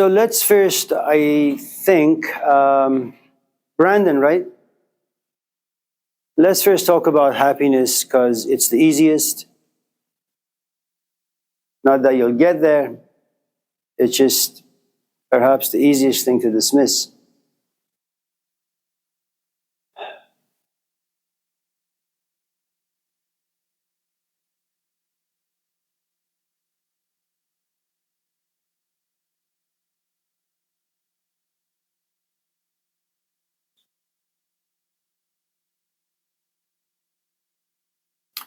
So let's first, I think, Brandon, right? Let's first talk about happiness because it's the easiest. Not that you'll get there, it's just perhaps the easiest thing to dismiss.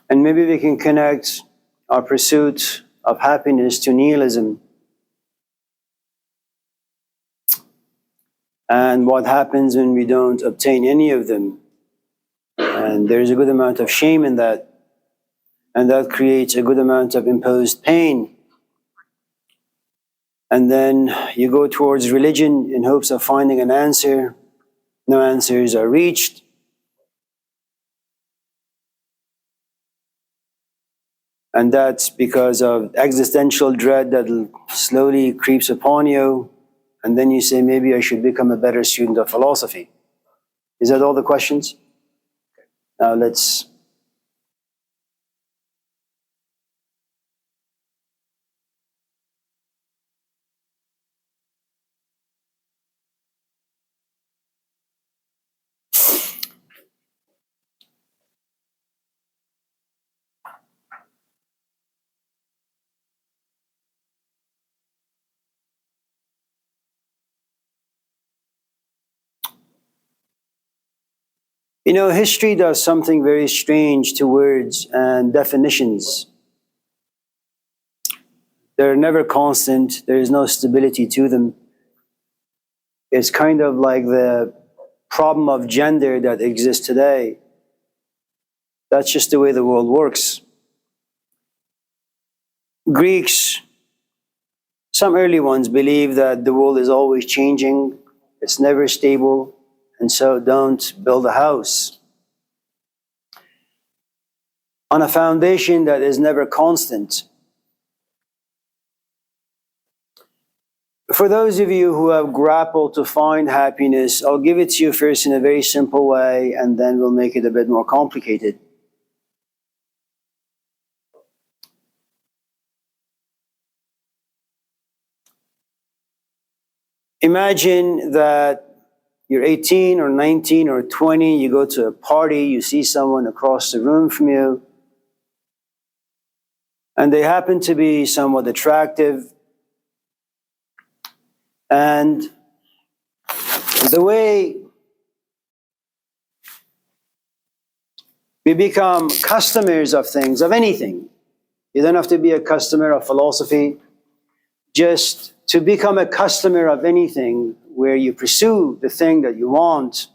And maybe we can connect our pursuit of happiness to nihilism and what happens when we don't obtain any of them. And there's a good amount of shame in that. And that creates a good amount of imposed pain. And then you go towards religion in hopes of finding an answer. No answers are reached. And that's because of existential dread that slowly creeps upon you. And then you say, maybe I should become a better student of philosophy. Is that all the questions? Now let's... You know, history does something very strange to words and definitions. They're never constant. There is no stability to them. It's kind of like the problem of gender that exists today. That's just the way the world works. Greeks, some early ones, believe that the world is always changing. It's never stable. And so don't build a house on a foundation that is never constant. For those of you who have grappled to find happiness, I'll give it to you first in a very simple way, and then we'll make it a bit more complicated. Imagine that you're 18 or 19 or 20, you go to a party, you see someone across the room from you, and they happen to be somewhat attractive. And the way we become customers of things, of anything, you don't have to be a customer of philosophy, just to become a customer of anything where you pursue the thing that you want.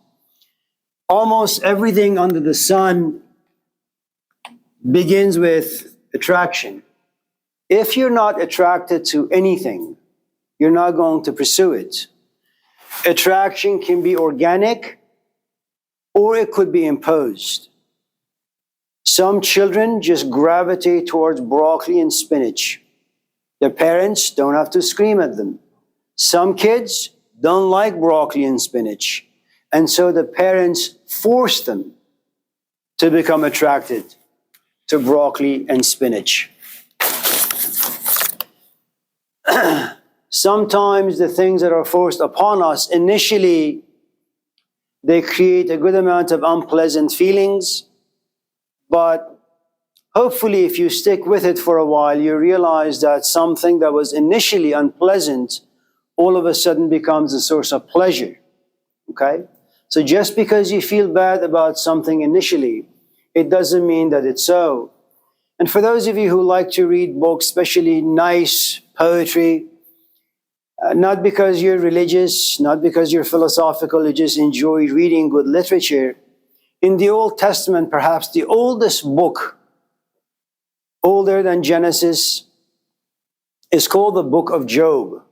Almost everything under the sun begins with attraction. If you're not attracted to anything, you're not going to pursue it. Attraction can be organic or it could be imposed. Some children just gravitate towards broccoli and spinach. Their parents don't have to scream at them. Some kids don't like broccoli and spinach, and so the parents force them to become attracted to broccoli and spinach. Sometimes the things that are forced upon us, initially, they create a good amount of unpleasant feelings, but hopefully if you stick with it for a while, you realize that something that was initially unpleasant all of a sudden becomes a source of pleasure, okay? So just because you feel bad about something initially, it doesn't mean that it's so. And for those of you who like to read books, especially nice poetry, not because you're religious, not because you're philosophical, you just enjoy reading good literature. In the Old Testament, perhaps the oldest book, older than Genesis, is called the Book of Job.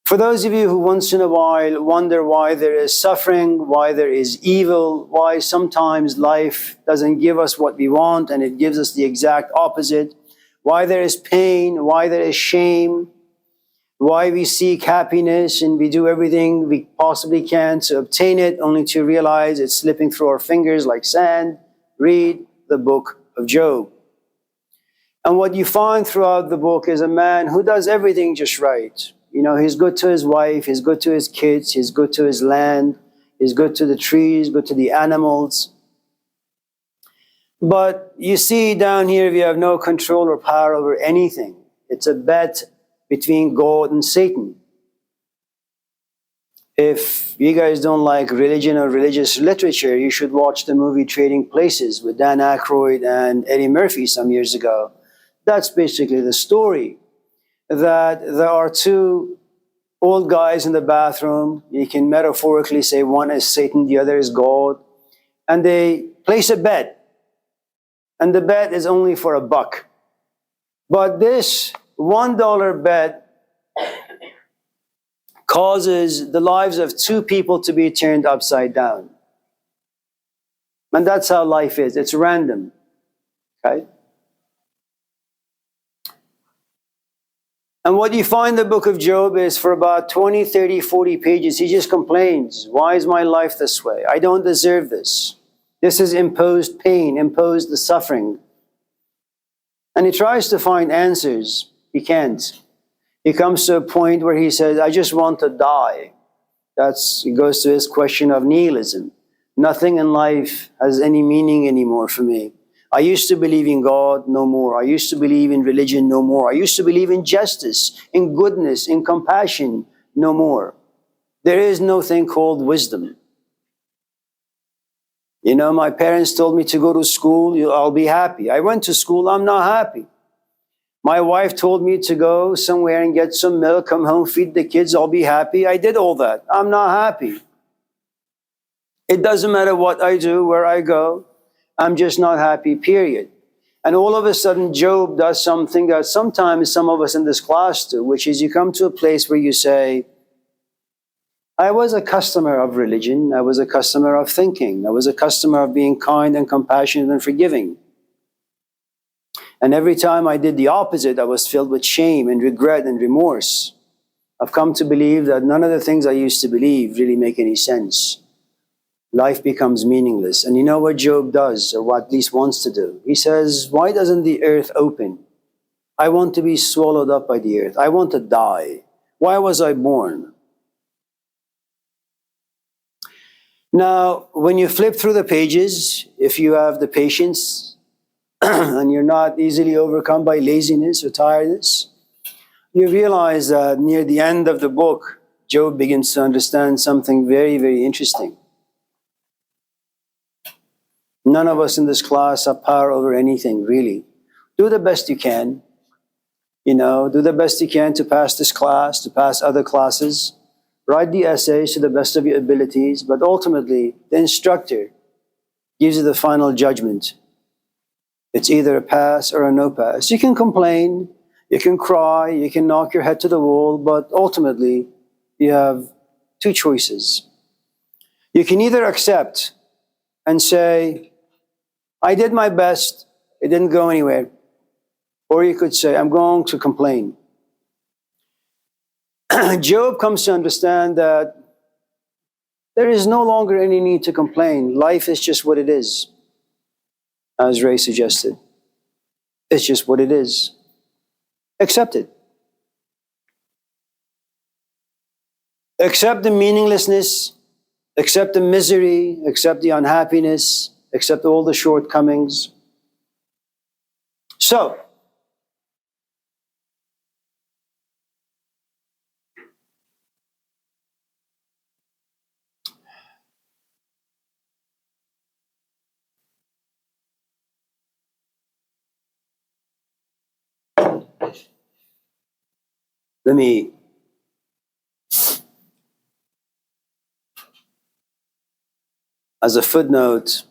For those of you who once in a while wonder why there is suffering, why there is evil, why sometimes life doesn't give us what we want and it gives us the exact opposite, why there is pain, why there is shame, why we seek happiness and we do everything we possibly can to obtain it, only to realize it's slipping through our fingers like sand. Read the book of Job. And what you find throughout the book is a man who does everything just right. You know, he's good to his wife, he's good to his kids, he's good to his land, he's good to the trees, good to the animals. But you see down here, we have no control or power over anything. It's a bet between God and Satan. If you guys don't like religion or religious literature, you should watch the movie Trading Places with Dan Aykroyd and Eddie Murphy some years ago. That's basically the story. That there are two old guys in the bathroom. You can metaphorically say one is Satan, the other is God. And they place a bet. And the bet is only for $1. But this $1 bet causes the lives of two people to be turned upside down. And that's how life is. It's random. Okay? And what you find in the book of Job is for about 20, 30, 40 pages, he just complains. Why is my life this way? I don't deserve this. This is imposed pain, imposed the suffering. And he tries to find answers. He can't. He comes to a point where he says, I just want to die. It goes to his question of nihilism. Nothing in life has any meaning anymore for me. I used to believe in God, no more. I used to believe in religion, no more. I used to believe in justice, in goodness, in compassion, no more. There is no thing called wisdom. You know, my parents told me to go to school, I'll be happy. I went to school, I'm not happy. My wife told me to go somewhere and get some milk, come home, feed the kids, I'll be happy. I did all that. I'm not happy. It doesn't matter what I do, where I go. I'm just not happy, period. And all of a sudden, Job does something that sometimes some of us in this class do, which is you come to a place where you say, I was a customer of religion. I was a customer of thinking. I was a customer of being kind and compassionate and forgiving. And every time I did the opposite, I was filled with shame and regret and remorse. I've come to believe that none of the things I used to believe really make any sense. Life becomes meaningless. And you know what Job does, or what at least wants to do? He says, why doesn't the earth open? I want to be swallowed up by the earth. I want to die. Why was I born? Now, when you flip through the pages, if you have the patience and you're not easily overcome by laziness or tiredness, you realize that near the end of the book, Job begins to understand something very, very interesting. None of us in this class have power over anything, really. Do the best you can. You know, do the best you can to pass this class, to pass other classes. Write the essays to the best of your abilities, but ultimately, the instructor gives you the final judgment. It's either a pass or a no pass. You can complain, you can cry, you can knock your head to the wall, but ultimately, you have two choices. You can either accept and say, I did my best, it didn't go anywhere. Or you could say, I'm going to complain. Job comes to understand that there is no longer any need to complain. Life is just what it is, as Ray suggested. It's just what it is. Accept it. Accept the meaninglessness, accept the misery, accept the unhappiness, accept all the shortcomings. So, let me as a footnote,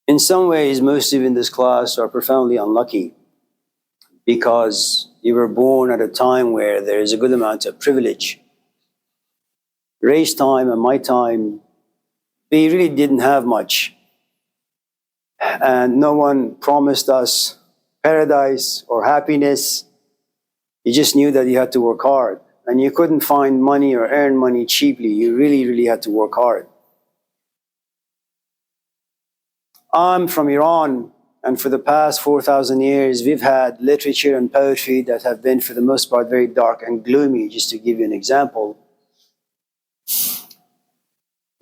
in some ways, most of you in this class are profoundly unlucky because you were born at a time where there is a good amount of privilege. Ray's time and my time, we really didn't have much. And no one promised us paradise or happiness. You just knew that you had to work hard. And you couldn't find money or earn money cheaply. You really, really had to work hard. I'm from Iran, and for the past 4,000 years, we've had literature and poetry that have been, for the most part, very dark and gloomy. Just to give you an example.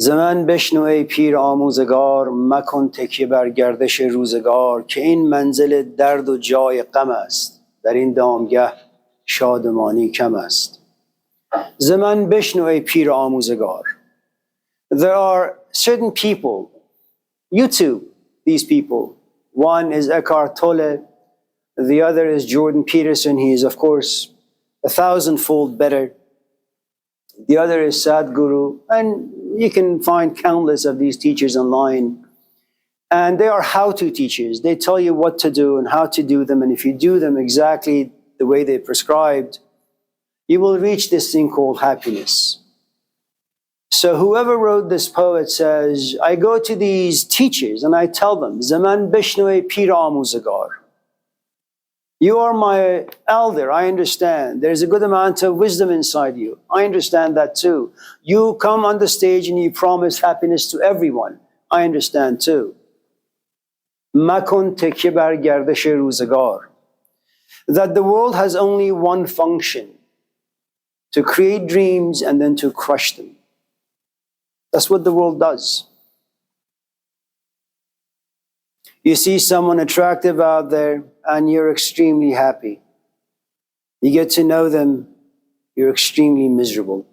زمن بشنو ای پیر آموزگار مکن تکیه بر گردش روزگار که این منزل درد و جای غم است در این دامگه شادمانی کم است زمن بشنو ای پیر آموزگار. There are certain people, YouTube, these people. One is Eckhart Tolle, the other is Jordan Peterson. He is, of course, 1,000-fold better. The other is Sadhguru, and you can find countless of these teachers online. And they are how-to teachers. They tell you what to do and how to do them, and if you do them exactly the way they prescribed, you will reach this thing called happiness. So whoever wrote this poet says, I go to these teachers and I tell them, Zaman bishnoe pir amuzagar. You are my elder, I understand. There's a good amount of wisdom inside you. I understand that too. You come on the stage and you promise happiness to everyone. I understand too. Makon tekye bar gardesh ruzagar. That the world has only one function, to create dreams and then to crush them. That's what the world does. You see someone attractive out there and you're extremely happy. You get to know them, you're extremely miserable.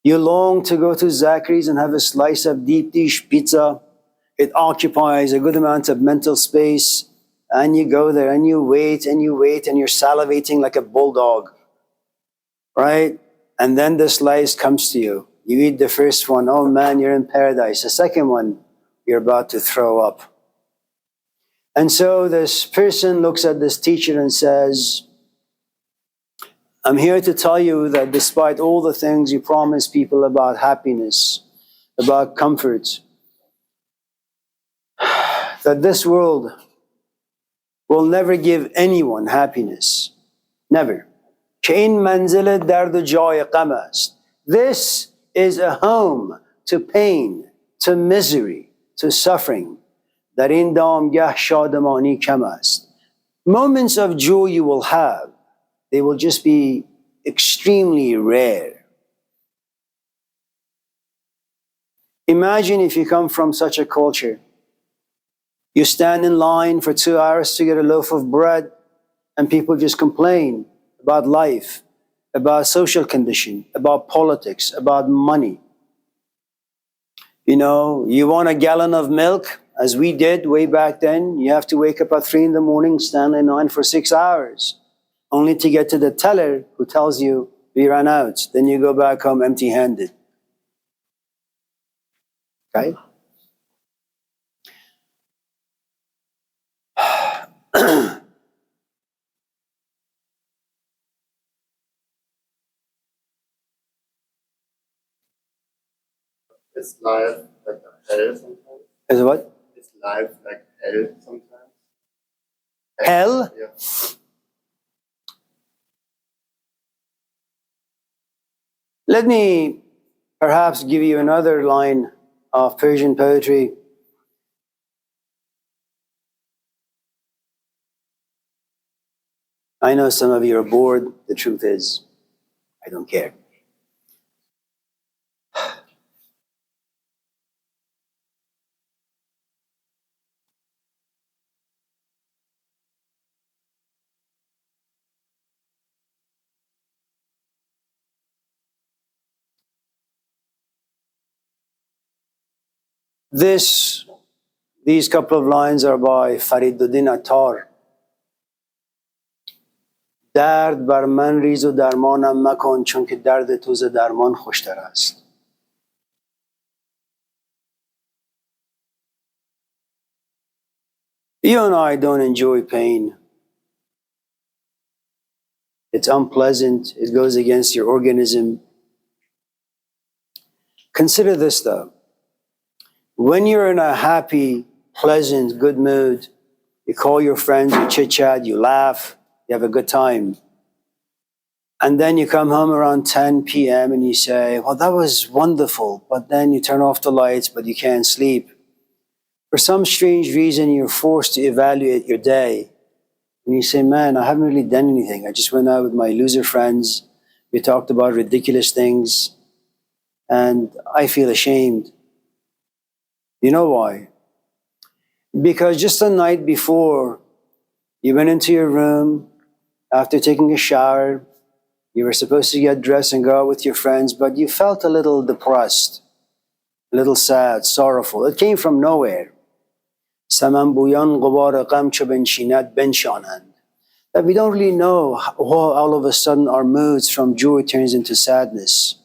You long to go to Zachary's and have a slice of deep dish pizza. It occupies a good amount of mental space, and you go there and you wait and you wait and you're salivating like a bulldog, right? And then the slice comes to you. You eat the first one, oh man, you're in paradise. The second one, you're about to throw up. And so this person looks at this teacher and says, I'm here to tell you that despite all the things you promise people about happiness, about comfort, that this world will never give anyone happiness. Never. This is a home to pain, to misery, to suffering. Dar in damgah shadamani kam ast. Moments of joy you will have, they will just be extremely rare. Imagine if you come from such a culture. You stand in line for 2 hours to get a loaf of bread, and people just complain about life, about social condition, about politics, about money. You know, you want a gallon of milk, as we did way back then, you have to wake up at 3 a.m, stand in line for 6 hours, only to get to the teller who tells you, we ran out. Then you go back home empty-handed. Okay? Is life like a hell sometimes? Is what? Is life like hell sometimes? Hell? Yeah. Let me perhaps give you another line of Persian poetry. I know some of you are bored. The truth is, I don't care. These couple of lines are by Fariduddin Attar. درد بر من ریز و درمانم مکن چون که درد تو ز درمان خوشتر است. You and I don't enjoy pain. It's unpleasant. It goes against your organism. Consider this though. When you're in a happy, pleasant, good mood, you call your friends, you chit chat, you laugh, you have a good time. And then you come home around 10 p.m. and you say, well, that was wonderful. But then you turn off the lights, but you can't sleep. For some strange reason, you're forced to evaluate your day. And you say, man, I haven't really done anything. I just went out with my loser friends. We talked about ridiculous things. And I feel ashamed. You know why? Because just the night before, you went into your room after taking a shower. You were supposed to get dressed and go out with your friends, but you felt a little depressed, a little sad, sorrowful. It came from nowhere. That we don't really know how all of a sudden our moods from joy turns into sadness.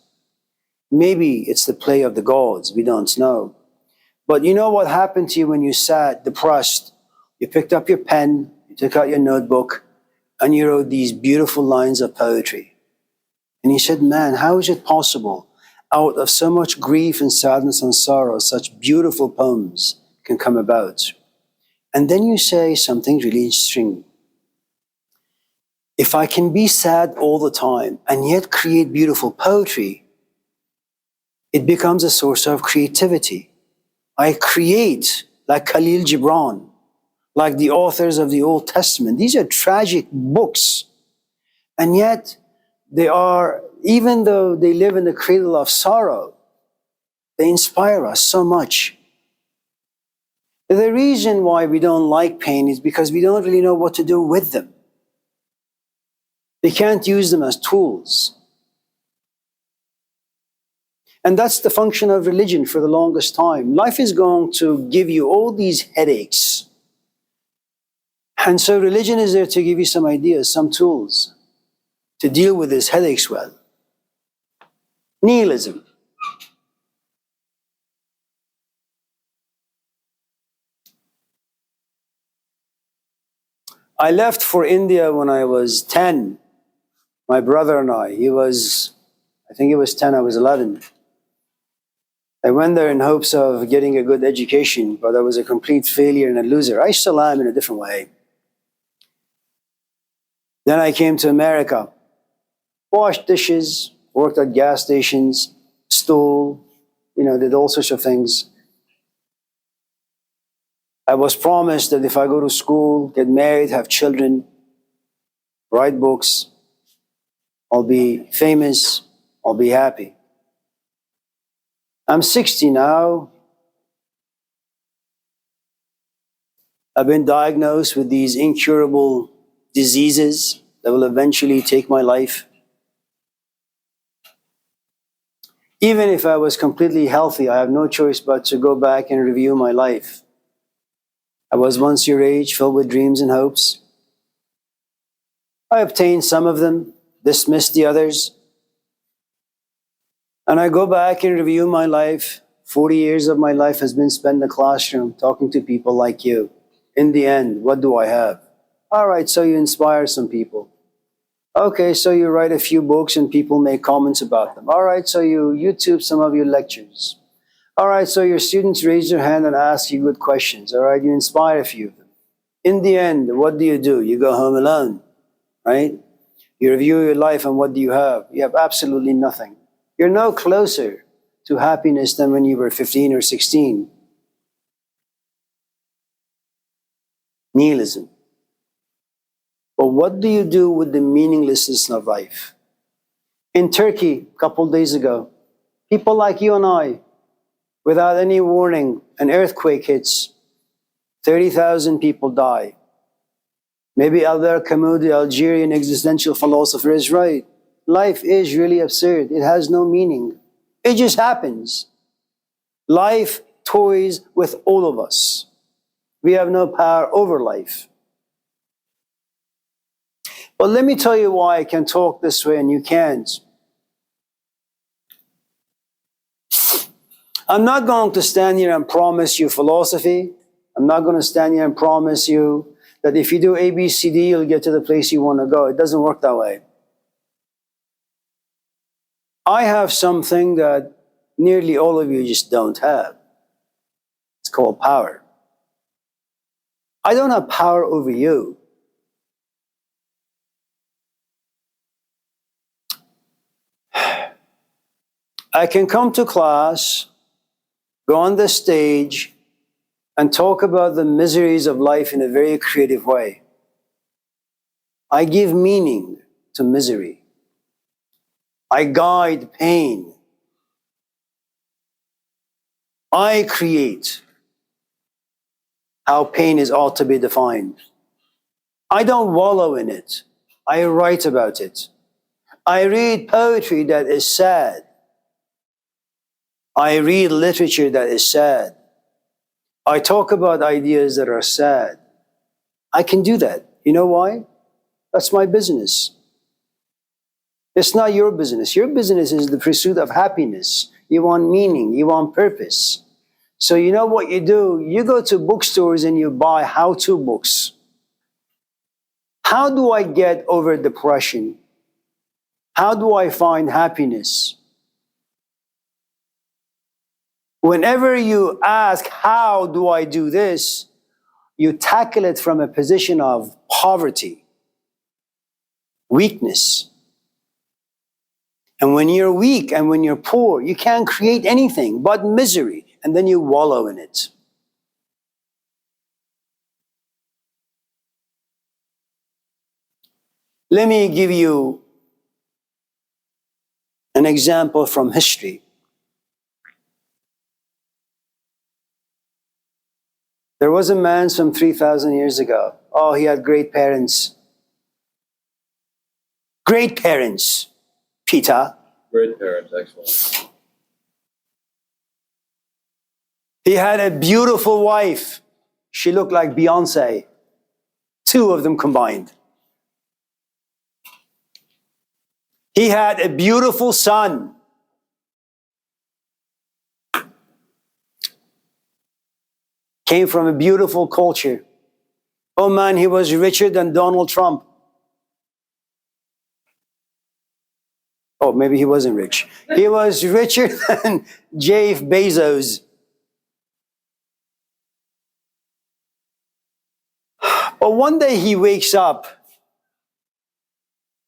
Maybe it's the play of the gods, we don't know. But you know what happened to you when you sat depressed? You picked up your pen, you took out your notebook, and you wrote these beautiful lines of poetry. And he said, man, how is it possible? Out of so much grief and sadness and sorrow, such beautiful poems can come about. And then you say something really interesting. If I can be sad all the time and yet create beautiful poetry, it becomes a source of creativity. I create like Khalil Gibran, like the authors of the Old Testament. These are tragic books. And yet, they are, even though they live in the cradle of sorrow, they inspire us so much. The reason why we don't like pain is because we don't really know what to do with them. We can't use them as tools. And that's the function of religion for the longest time. Life is going to give you all these headaches. And so religion is there to give you some ideas, some tools to deal with these headaches well. Nihilism. I left for India when I was 10. My brother and I think he was 10, I was 11. I went there in hopes of getting a good education, but I was a complete failure and a loser. I still am in a different way. Then I came to America, washed dishes, worked at gas stations, stole, did all sorts of things. I was promised that if I go to school, get married, have children, write books, I'll be famous, I'll be happy. I'm 60 now. I've been diagnosed with these incurable diseases that will eventually take my life. Even if I was completely healthy, I have no choice but to go back and review my life. I was once your age, filled with dreams and hopes. I obtained some of them, dismissed the others. And I go back and review my life. 40 years of my life has been spent in the classroom talking to people like you. In the end, what do I have? All right, so you inspire some people. Okay, so you write a few books and people make comments about them. All right, so you YouTube some of your lectures. All right, so your students raise their hand and ask you good questions. All right, you inspire a few of them. In the end, what do? You go home alone, right? You review your life and what do you have? You have absolutely nothing. You're no closer to happiness than when you were 15 or 16. Nihilism. But what do you do with the meaninglessness of life? In Turkey, a couple of days ago, people like you and I, without any warning, an earthquake hits, 30,000 people die. Maybe Albert Camus, the Algerian existential philosopher, is right. Life is really absurd. It has no meaning. It just happens. Life toys with all of us. We have no power over life. But let me tell you why I can talk this way and you can't. I'm not going to stand here and promise you philosophy. I'm not going to stand here and promise you that if you do A, B, C, D, you'll get to the place you want to go. It doesn't work that way. I have something that nearly all of you just don't have. called power. I don't have power over you. I can come to class, go on the stage, and talk about the miseries of life in a very creative way. I give meaning to misery. I guide pain. I create how pain is ought to be defined. I don't wallow in it. I write about it. I read poetry that is sad. I read literature that is sad. I talk about ideas that are sad. I can do that. You know why? That's my business. It's not your business. Your business is the pursuit of happiness. You want meaning. You want purpose. So you know what you do? You go to bookstores and you buy how-to books. How do I get over depression? How do I find happiness? Whenever you ask, how do I do this? You tackle it from a position of poverty, weakness. And when you're weak and when you're poor, you can't create anything but misery, and then you wallow in it. Let me give you an example from history. There was a man some 3,000 years ago. Oh, he had great parents. Great parents, Peter. Great parents, excellent. He had a beautiful wife. She looked like Beyonce. Two of them combined. He had a beautiful son. Came from a beautiful culture. Oh man, he was richer than Donald Trump. Oh, maybe he wasn't rich. He was richer than Jeff Bezos. But one day he wakes up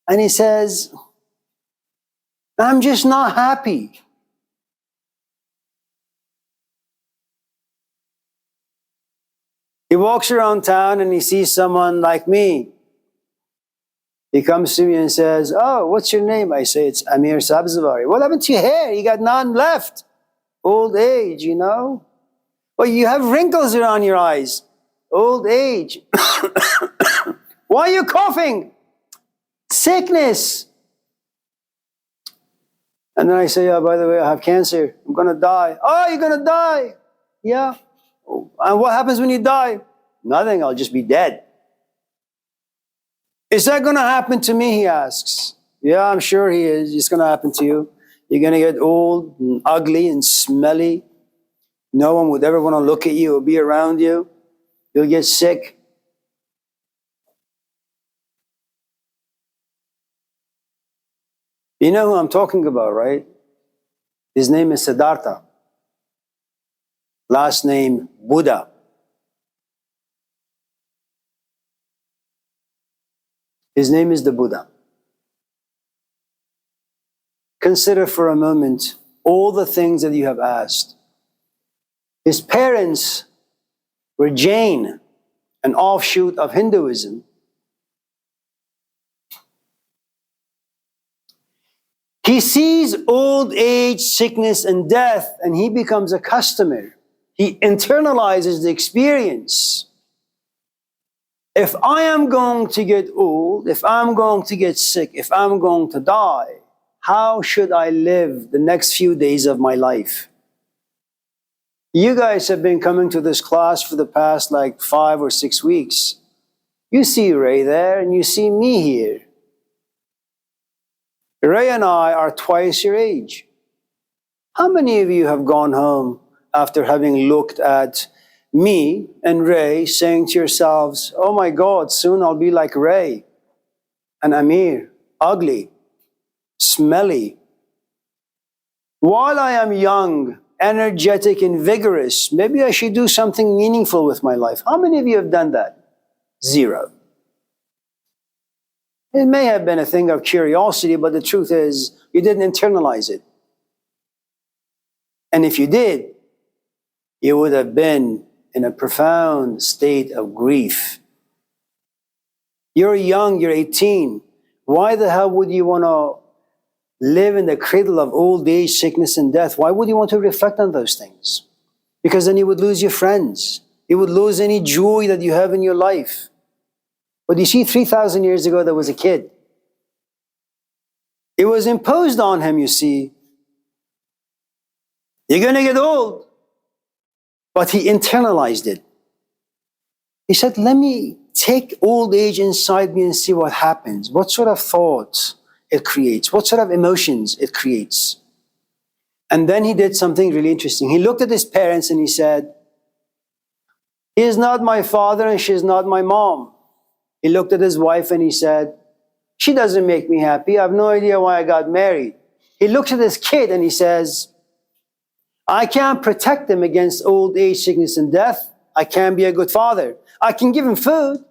and he says, I'm just not happy. He walks around town and he sees someone like me. He comes to me and says, oh, what's your name? I say, it's Amir Sabzavari. What happened to your hair? You got none left. Old age, you know? Well, you have wrinkles around your eyes. Old age. Why are you coughing? Sickness. And then I say, oh, by the way, I have cancer. I'm going to die. Oh, you're going to die? Yeah. Oh, and what happens when you die? Nothing. I'll just be dead. Is that going to happen to me? He asks. Yeah, I'm sure he is. It's going to happen to you. You're going to get old and ugly and smelly. No one would ever want to look at you or be around you. You'll get sick. You know who I'm talking about, right? His name is Siddhartha. Last name, Buddha. His name is the Buddha. Consider for a moment all the things that you have asked. His parents were Jain, an offshoot of Hinduism. He sees old age, sickness, and death, and he becomes a customer. He internalizes the experience. If I am going to get old, if I'm going to get sick, if I'm going to die, how should I live the next few days of my life? You guys have been coming to this class for the past like 5 or 6 weeks. You see Ray there and you see me here. Ray and I are twice your age. How many of you have gone home after having looked at me and Ray, saying to yourselves, oh my God, soon I'll be like Ray and Amir, ugly, smelly. While I am young energetic and vigorous. Maybe I should do something meaningful with my life. How many of you have done that? Zero. It may have been a thing of curiosity, but the truth is, you didn't internalize it. And if you did, you would have been in a profound state of grief. You're young, you're 18. Why the hell would you want to live in the cradle of old age, sickness, and death? Why would you want to reflect on those things? Because then you would lose your friends. You would lose any joy that you have in your life. But you see, 3,000 years ago, there was a kid. It was imposed on him, you see. You're going to get old. But he internalized it. He said, let me take old age inside me and see what happens. What sort of thoughts it creates. What sort of emotions it creates. And then he did something really interesting. He looked at his parents and he said, he is not my father and she is not my mom. He looked at his wife and he said, she doesn't make me happy. I have no idea why I got married. He looks at his kid and he says, I can't protect him against old age, sickness, and death. I can't be a good father. I can give him food,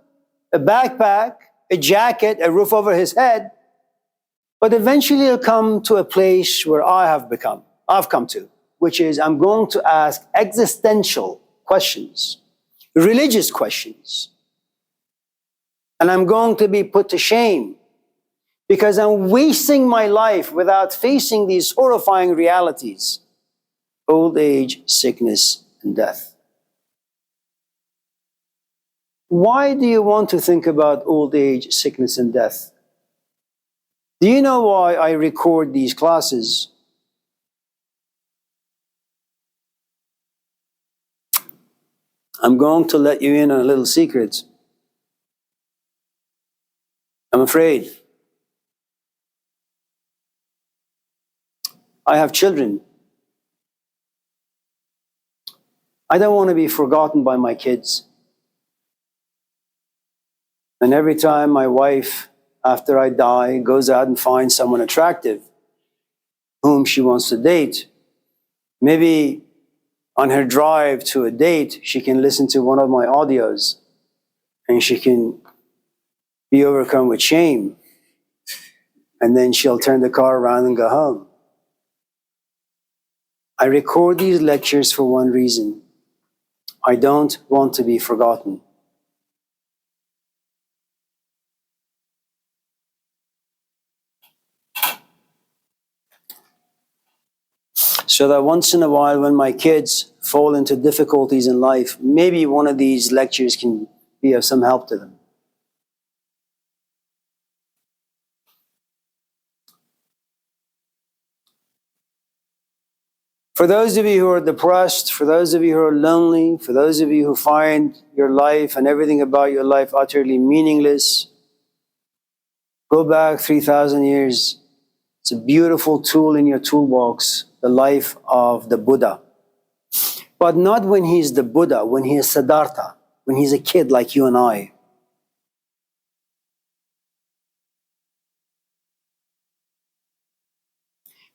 a backpack, a jacket, a roof over his head. But eventually he'll come to a place where I've come to, which is I'm going to ask existential questions, religious questions. And I'm going to be put to shame because I'm wasting my life without facing these horrifying realities. Old age, sickness, and death. Why do you want to think about old age, sickness, and death? Do you know why I record these classes? I'm going to let you in on a little secret. I'm afraid. I have children. I don't want to be forgotten by my kids. And every time my wife, after I die, goes out and finds someone attractive whom she wants to date, maybe on her drive to a date, she can listen to one of my audios and she can be overcome with shame. And then she'll turn the car around and go home. I record these lectures for one reason. I don't want to be forgotten. So that once in a while, when my kids fall into difficulties in life, maybe one of these lectures can be of some help to them. For those of you who are depressed, for those of you who are lonely, for those of you who find your life and everything about your life utterly meaningless, go back 3,000 years. It's a beautiful tool in your toolbox, the life of the Buddha. But not when he's the Buddha, when he is Siddhartha, when he's a kid like you and I.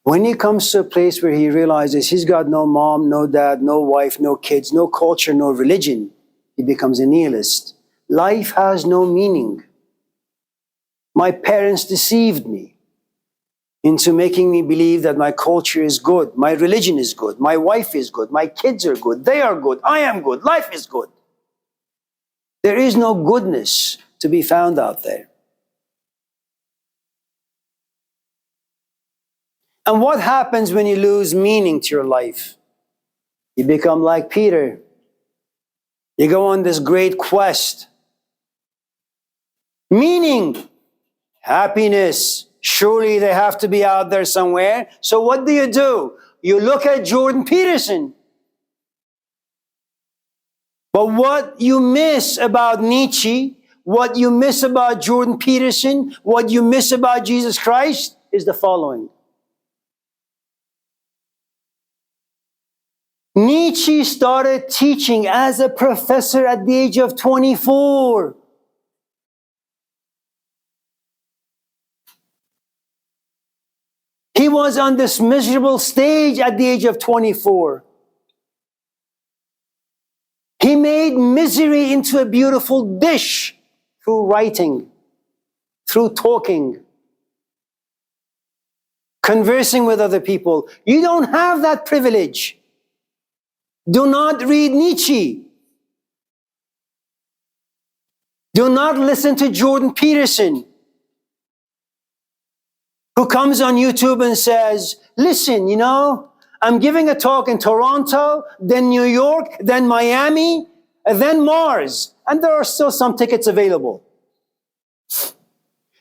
When he comes to a place where he realizes he's got no mom, no dad, no wife, no kids, no culture, no religion, he becomes a nihilist. Life has no meaning. My parents deceived me into making me believe that my culture is good, my religion is good, my wife is good, my kids are good, they are good, I am good, life is good. There is no goodness to be found out there. And what happens when you lose meaning to your life? You become like Peter. You go on this great quest. Meaning, happiness, surely they have to be out there somewhere. So what do? You look at Jordan Peterson. But what you miss about Nietzsche, what you miss about Jordan Peterson, what you miss about Jesus Christ is the following. Nietzsche started teaching as a professor at the age of 24. He was on this miserable stage at the age of 24. He made misery into a beautiful dish through writing, through talking, conversing with other people. You don't have that privilege. Do not read Nietzsche. Do not listen to Jordan Peterson, who comes on YouTube and says, listen, I'm giving a talk in Toronto, then New York, then Miami, and then Mars. And there are still some tickets available.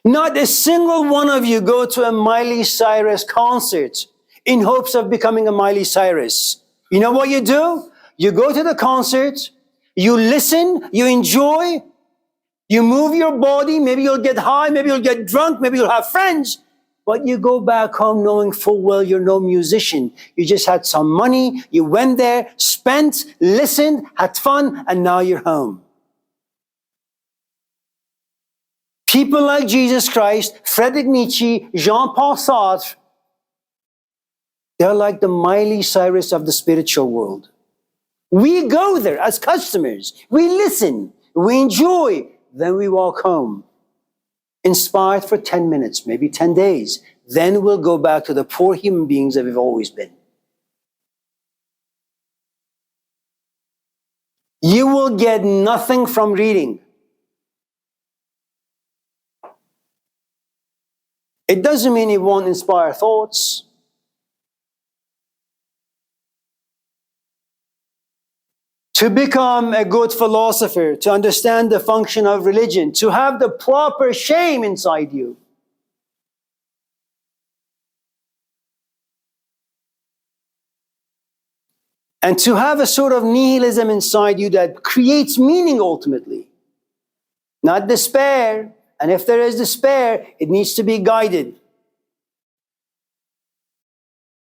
Not a single one of you go to a Miley Cyrus concert in hopes of becoming a Miley Cyrus. You know what you do? You go to the concert, you listen, you enjoy, you move your body, maybe you'll get high, maybe you'll get drunk, maybe you'll have friends, but you go back home knowing full well you're no musician. You just had some money, you went there, spent, listened, had fun, and now you're home. People like Jesus Christ, Friedrich Nietzsche, Jean-Paul Sartre, they're like the Miley Cyrus of the spiritual world. We go there as customers. We listen, we enjoy, then we walk home. Inspired for 10 minutes, maybe 10 days. Then we'll go back to the poor human beings that we've always been. You will get nothing from reading. It doesn't mean it won't inspire thoughts. To become a good philosopher, to understand the function of religion, to have the proper shame inside you. And to have a sort of nihilism inside you that creates meaning ultimately. Not despair. And if there is despair, it needs to be guided.